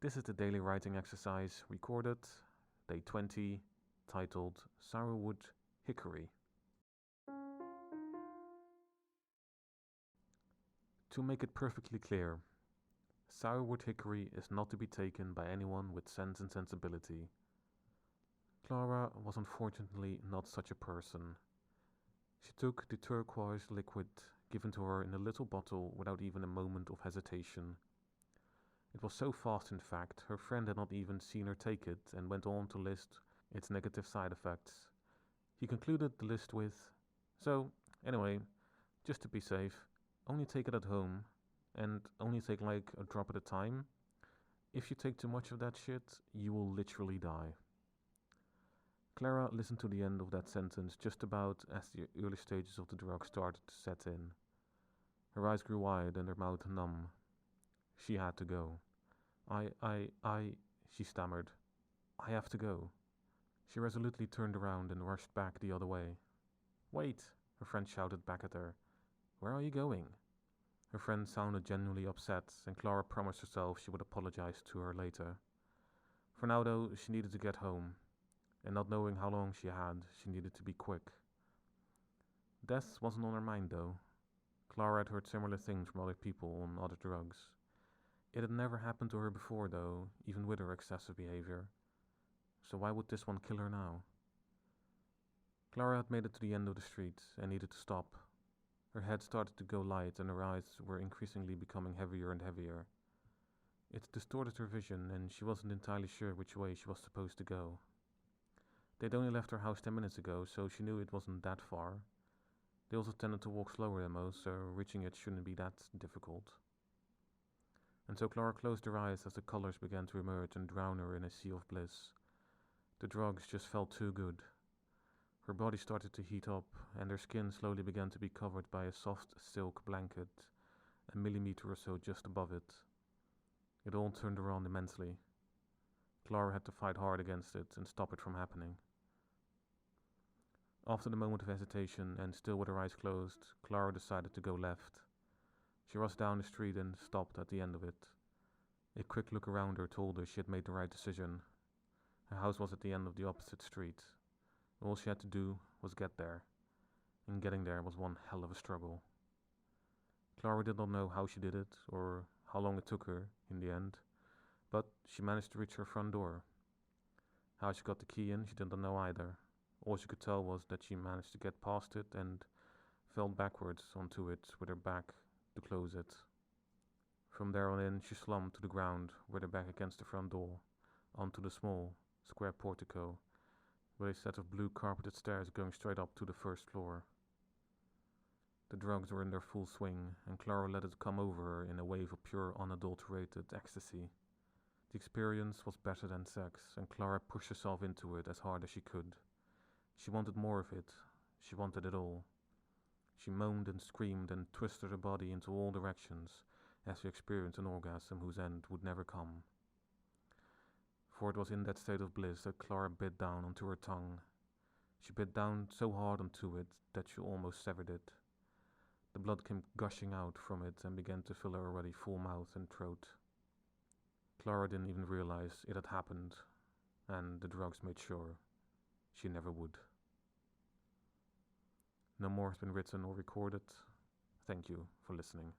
This is the daily writing exercise recorded, day 20, titled Sourwood, Hickory. To make it perfectly clear, Sourwood Hickory is not to be taken by anyone with sense and sensibility. Clara was unfortunately not such a person. She took the turquoise liquid given to her in a little bottle without even a moment of hesitation. It was so fast, in fact, her friend had not even seen her take it and went on to list its negative side effects. He concluded the list with, "So, anyway, just to be safe, only take it at home, and only take like a drop at a time. If you take too much of that shit, you will literally die." Clara listened to the end of that sentence just about as the early stages of the drug started to set in. Her eyes grew wide and her mouth numb. She had to go. She stammered. "I have to go." She resolutely turned around and rushed back the other way. "Wait," her friend shouted back at her. "Where are you going?" Her friend sounded genuinely upset, and Clara promised herself she would apologize to her later. For now, though, she needed to get home, and not knowing how long she had, she needed to be quick. Death wasn't on her mind, though. Clara had heard similar things from other people on other drugs. It had never happened to her before, though, even with her excessive behavior. So why would this one kill her now? Clara had made it to the end of the street and needed to stop. Her head started to go light and her eyes were increasingly becoming heavier and heavier. It distorted her vision and she wasn't entirely sure which way she was supposed to go. They'd only left her house 10 minutes ago, so she knew it wasn't that far. They also tended to walk slower than most, so reaching it shouldn't be that difficult. And so Clara closed her eyes as the colors began to emerge and drown her in a sea of bliss. The drugs just felt too good. Her body started to heat up, and her skin slowly began to be covered by a soft silk blanket, a millimeter or so just above it. It all turned her on immensely. Clara had to fight hard against it and stop it from happening. After the moment of hesitation, and still with her eyes closed, Clara decided to go left. She rushed down the street and stopped at the end of it. A quick look around her told her she had made the right decision. Her house was at the end of the opposite street. All she had to do was get there, and getting there was one hell of a struggle. Clara did not know how she did it, or how long it took her in the end, but she managed to reach her front door. How she got the key in, she did not know either. All she could tell was that she managed to get past it and fell backwards onto it with her back to close it. From there on in, she slumped to the ground with her back against the front door, onto the small, square portico, with a set of blue carpeted stairs going straight up to the first floor. The drugs were in their full swing, and Clara let it come over her in a wave of pure, unadulterated ecstasy. The experience was better than sex, and Clara pushed herself into it as hard as she could. She wanted more of it. She wanted it all. She moaned and screamed and twisted her body into all directions as she experienced an orgasm whose end would never come. For it was in that state of bliss that Clara bit down onto her tongue. She bit down so hard onto it that she almost severed it. The blood came gushing out from it and began to fill her already full mouth and throat. Clara didn't even realize it had happened, and the drugs made sure she never would. No more has been written or recorded. Thank you for listening.